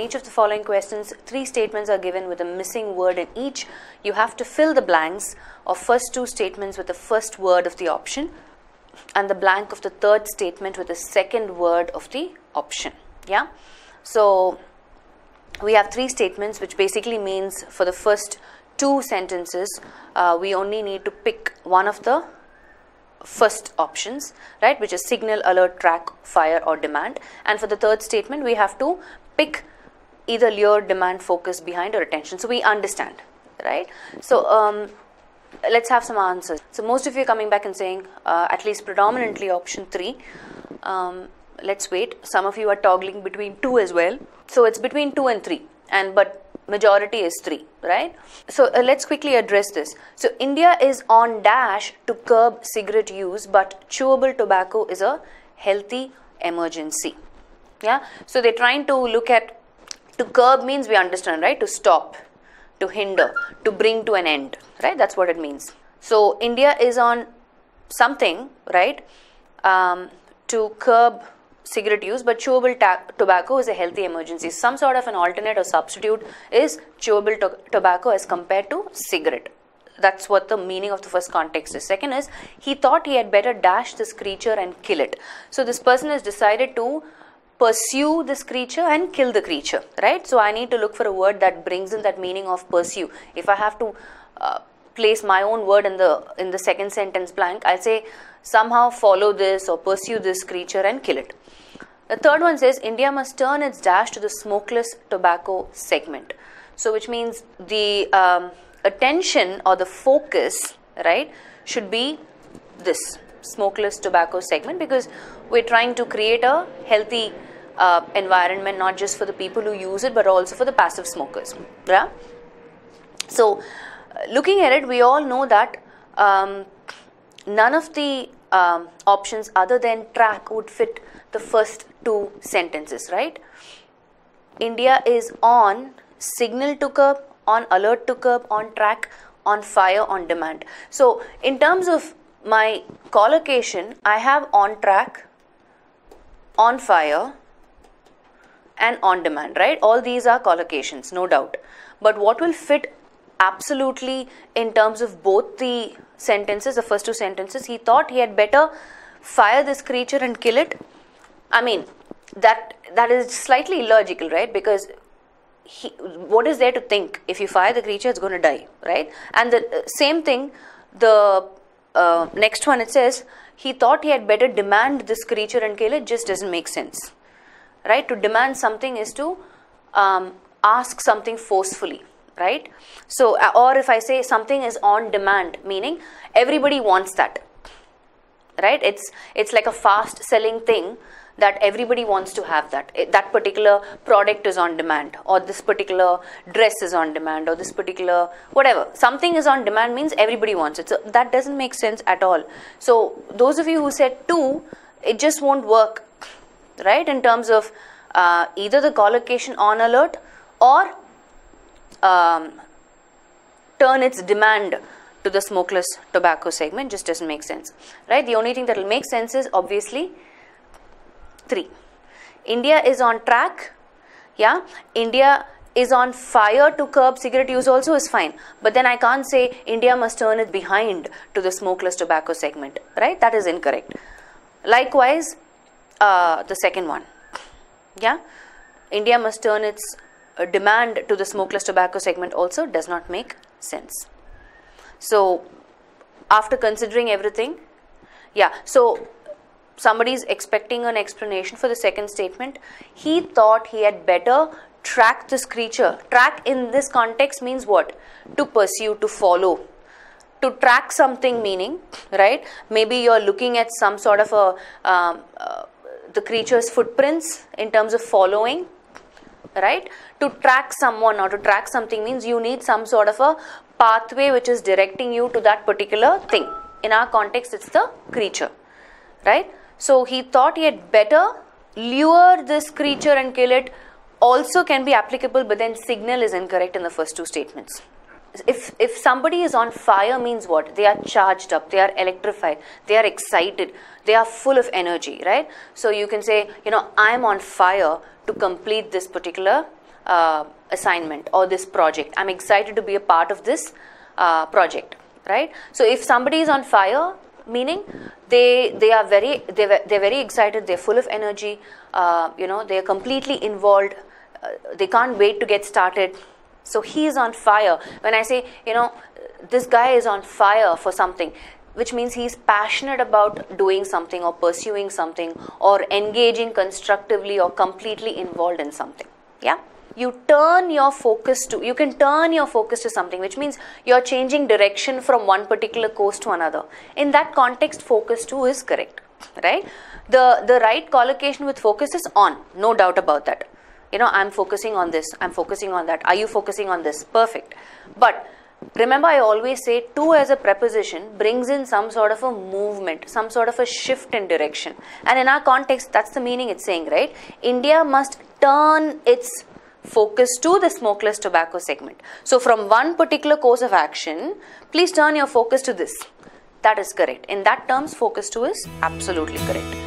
each of the following questions, 3 statements are given with a missing word in each. You have to fill the blanks of first 2 statements with the first word of the option and the blank of the third statement with the second word of the option. Yeah. So we have 3 statements, which basically means for the first 2 sentences, we only need to pick one of the first options, right, which is signal, alert, track, fire or demand. And for the third statement, we have to pick either lure, demand, focus, behind or attention. So we understand, right? So let's have some answers. So most of you are coming back and saying at least predominantly option 3. Let's wait. Some of you are toggling between 2 as well. So it's between 2 and 3, but majority is 3, right? So let's quickly address this. So India is on dash to curb cigarette use, but chewable tobacco is a healthy emergency. Yeah. So they're trying to look at, to curb means we understand, right? To stop, to hinder, to bring to an end, right? That's what it means. So India is on something, right? To curb cigarette use, but chewable tobacco is a healthy emergency. Some sort of an alternate or substitute is chewable tobacco as compared to cigarette. That's what the meaning of the first context is. Second is, he thought he had better dash this creature and kill it. So this person has decided to pursue this creature and kill the creature, right? So I need to look for a word that brings in that meaning of pursue. If I have to place my own word in the second sentence blank, I'll say somehow follow this or pursue this creature and kill it. The third one says India must turn its dash to the smokeless tobacco segment. So which means the attention or the focus, right, should be this smokeless tobacco segment, because we're trying to create a healthy environment, not just for the people who use it, but also for the passive smokers. Yeah. So looking at it, we all know that none of the options other than track would fit the first 2 sentences, right? India is on signal to curb, on alert to curb, on track, on fire, on demand. So in terms of my collocation, I have on track, on fire and on demand, right? All these are collocations, no doubt. But what will fit absolutely in terms of both the sentences, the first 2 sentences, he thought he had better fire this creature and kill it. I mean, that is slightly illogical, right? Because what is there to think? If you fire the creature, it's going to die, right? And the same thing, the next one, it says he thought he had better demand this creature and kill it. Just doesn't make sense, right? To demand something is to ask something forcefully, right? So, or if I say something is on demand, meaning everybody wants that, right? It's like a fast selling thing that everybody wants to have that. That particular product is on demand, or this particular dress is on demand, or this particular whatever. Something is on demand means everybody wants it. So that doesn't make sense at all. So those of you who said 2, it just won't work, right? In terms of either the collocation on alert or turn its demand to the smokeless tobacco segment. Just doesn't make sense, right? The only thing that will make sense is obviously 3. India is on track. Yeah. India is on fire to curb cigarette use also is fine. But then I can't say India must turn it behind to the smokeless tobacco segment, right? That is incorrect. Likewise, the second one. Yeah. India must turn its demand to the smokeless tobacco segment also does not make sense. So after considering everything, yeah, so somebody is expecting an explanation for the second statement. He thought he had better track this creature. Track in this context means what? To pursue, to follow. To track something meaning, right? Maybe you're looking at some sort of a the creature's footprints in terms of following, right? To track someone or to track something means you need some sort of a pathway which is directing you to that particular thing. In our context, it's the creature, right? So he thought he had better lure this creature and kill it also can be applicable, but then signal is incorrect in the first 2 statements. If somebody is on fire means what? They are charged up, they are electrified, they are excited, they are full of energy, right? So you can say, I'm on fire to complete this particular assignment or this project. I'm excited to be a part of this project, right? So if somebody is on fire, meaning they're very excited, they're full of energy, they're completely involved, they can't wait to get started. So he is on fire. When I say, this guy is on fire for something, which means he's passionate about doing something or pursuing something or engaging constructively or completely involved in something. Yeah? You can turn your focus to something, which means you're changing direction from one particular course to another. In that context, focus to is correct, right? The right collocation with focus is on, no doubt about that. I'm focusing on this, I'm focusing on that. Are you focusing on this? Perfect. But remember, I always say to as a preposition brings in some sort of a movement, some sort of a shift in direction. And in our context, that's the meaning it's saying, right? India must turn its focus to the smokeless tobacco segment. So from one particular course of action, please turn your focus to this. That is correct. In that terms, focus to is absolutely correct.